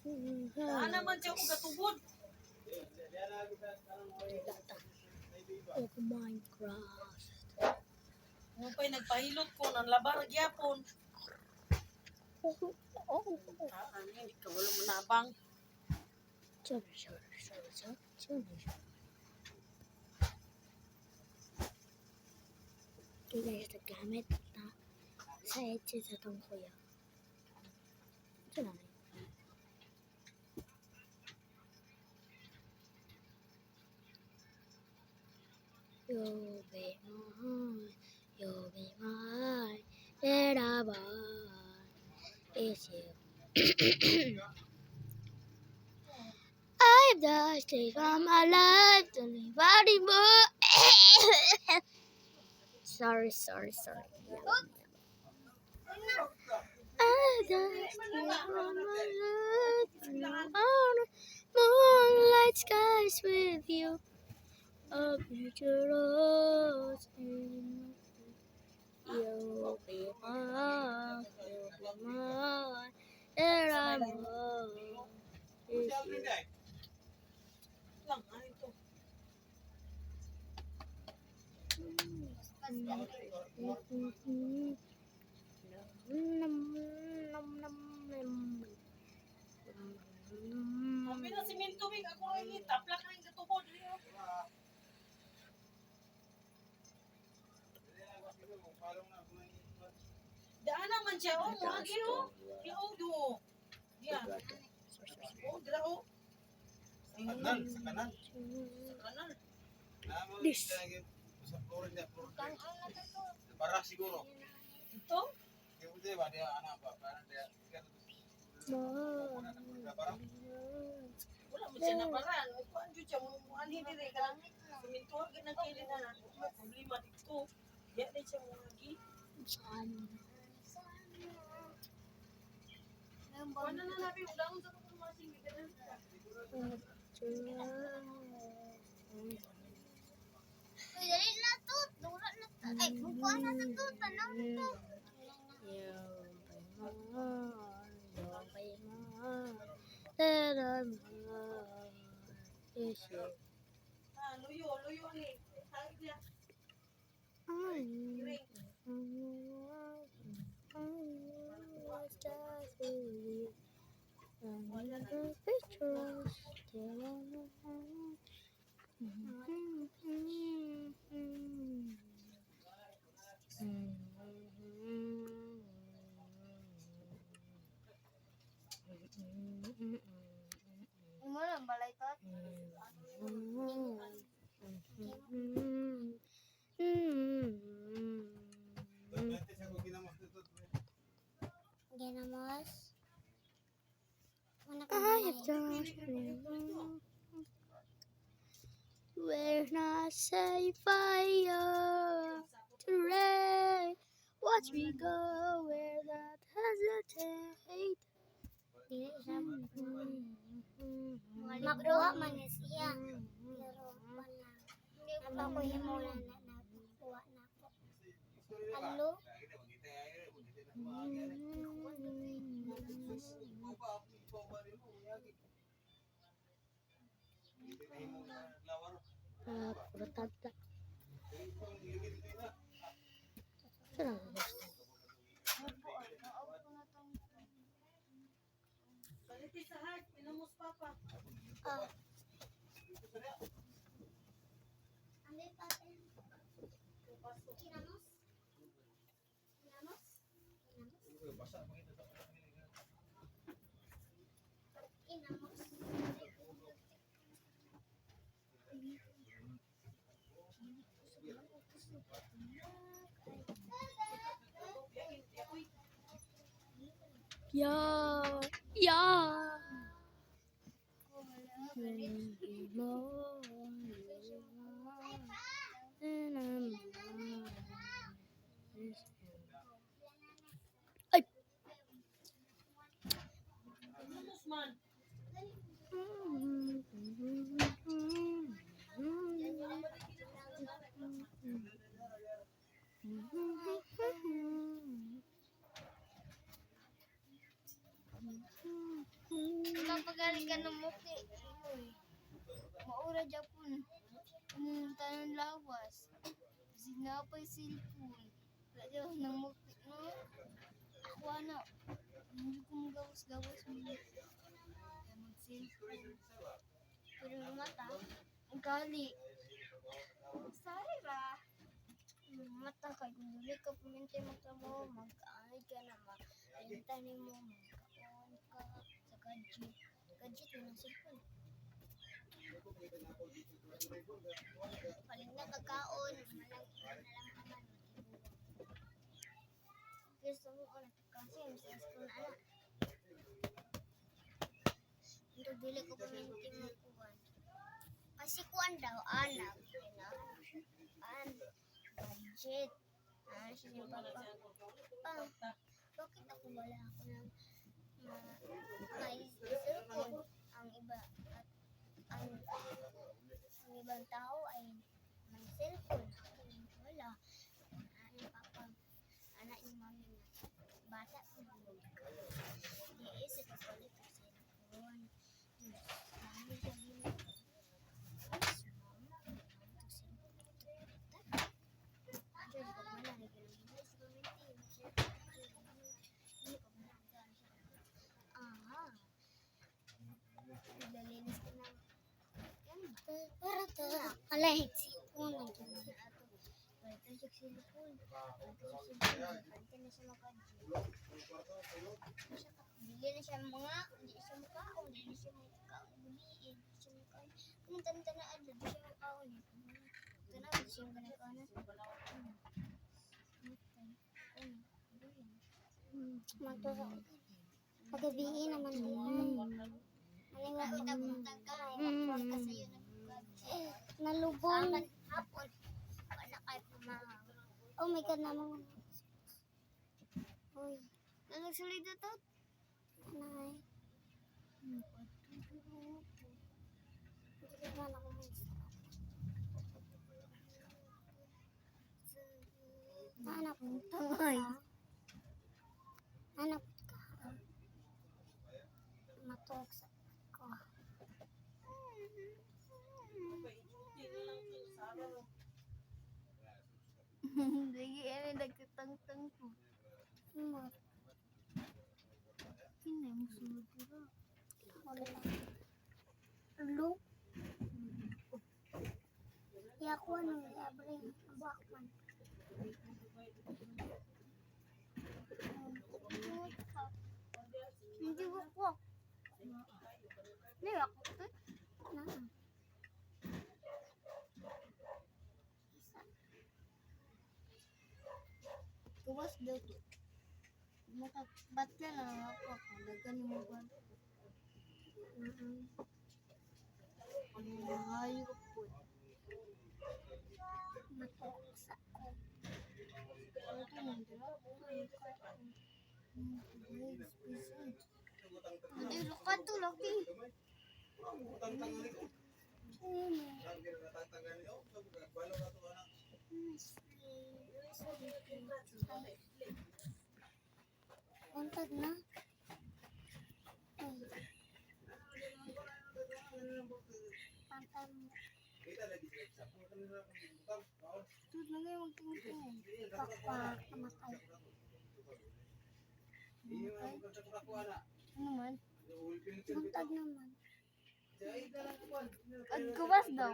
Naman siya ko katubod. Of Minecraft. Mo pa'y nagpahilot ko ng labar gyapon. Hindi ka wala mo nabang. Ito guys, naggamit na sa edges sa itong kuya. Ito na. You'll be mine, forever. It's you. I've just taken my life to live anymore. Sorry. I've just taken my life on moonlight skies with you. A future lost in you'll be mine, and I'm all is you. Lang, ano ito? Sabi na simento, Big. Ako rin taplak na yung katubod. Daan naman siya, oh. Lagi, oh. Yung do. Yan. Oh, dira, oh. Sa kanan. Kanan. This. Para siguro. Ito? Hindi ba dia anak apa? Parang dia Wala mo siya nabaran. Kuan jud siya mo ani dire ka lang. Simento gid nang kili na na. May problema dito. Diya na siya mo lagi. Kuan na nabi ulang sa mga masing gid. Dali na to, dura na to. Ay, bukuan na to, tanong to. Luyo ni. Tawag niya. Mo lang balay to. Ginamos. Where's not say fire today? Watch me go where that hesitate. Magduwa man ni siya. Pero wala. Apa ko himula na nakuha na ko. Hello? Bertanda. Kaliti sa heart, pinamos papa. Ah. Ande pate. Kinamos? Kinamos? Kinamos? Yeah. Ay. Pinamos man. pagali ka ng muki. Maura Japon. Tanong lawas. Sinapay cellphone. Kaya ng muki no. Ako na. Hindi ko magawas-gawas mo. Kaya mag-cellphone. Pero yung mata, ang gali. Sorry ba? Mata kay kung dili ka puminti magtrabaho, mag-aanay ka na, mag-intanin mo, mag-on ka sa gadget. Gadget mo ng cellphone. Paling na kakaon, malagi na lang naman. Gusto mo ko kasi yung cellphone na anak. Hindi dili ko puminti mo kuwan. Kasi kuwan daw, anak. Gadget. Siya yung papa. Bakit ako wala ako ng may cellphone? Ang ibang tao ay may cellphone. Wala. Yung papa. Anak ni mami na. Bata ko na. Iisip ko ulit ang cellphone. Mami sabi na. Alay, sipon ang gina. Balik sa sipon. Dili na siya mga, hindi siya makaon, hindi siya makaon, buliin, hindi siya makaon. Kung tantanaan, hindi siya makaon. Tanawag siya ganakanan. Magturo. Pagabihin naman din. Maliwa ko tagpuntag ka. Magpuan ka sa'yo na nalubong. Hapon. Wala kayo pumahaw. Oh my God naman. Uy. Nagsulit na to? Nay. Hindi ba na kumaisa? Anak mo. Tangay. Anak ka. Matuwag sa ko. Lagi ano nagkatang-tang ko. Umot. Kinay mo sulod ko. Wala. Lo. Ya ko ano, abre, abak man. Hindi ko. Ni ako to. Na. Tuwas daw to. Makabat ka lang ako. Dagan mo ba? Ano mahayop po. Matuksa ko. Ito nandira. Hindi, luka to, laki. Untag na. Pantay mo. Tud na ngayon magtingin. Pakpak, kamatay. Ano man? Untag naman. Agkawas daw.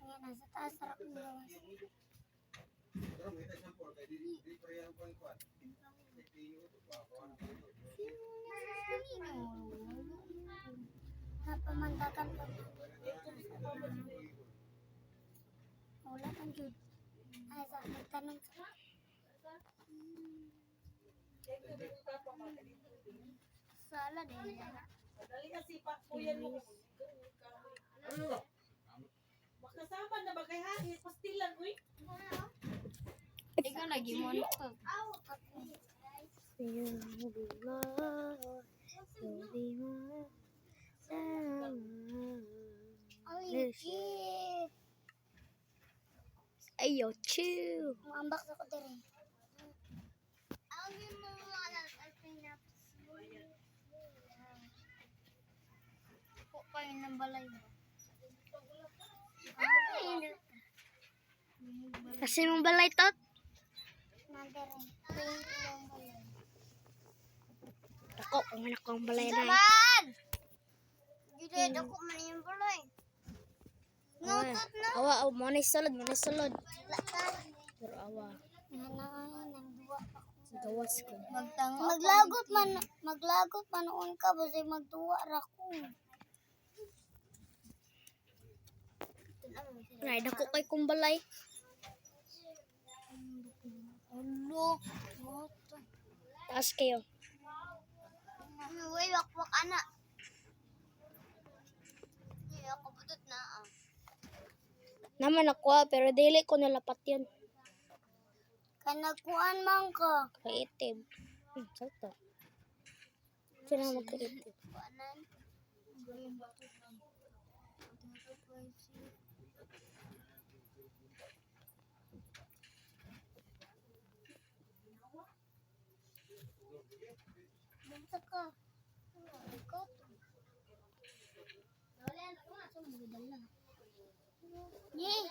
Ayan, nasa taas, sarap ng gawas. Napamantakan ko. Wala kang jud. Ay, sa nagtanong sa sala din yan. Dali kasi pa kuyan mo. Makasama na ba kay hangit pastilan uy? Ikaw lagi mo nito. Ayo, chill. Mambak sa ko dire. Ang mo mga alpinap. kayo ng balay mo. Kasi mong balay tot. Ako, kung anak kong balay na. Man! Gila, ako man yung balay. Awa, awa, awa, mo na sulod, mo na sulod. Pero awa, gawas ko. Maglagot man noon ka basta magtuwa ra ko. Ride ako kay kong balay. Ulo. Taas kayo. Uy, wakwak anak. Hindi ako budot na. Naman ako, pero dili ko nalapat yun. Kanakuan man ka. Creative. Sakto. Sino mag-creative? Kuanan. Basta ka. Ikaw. Ye.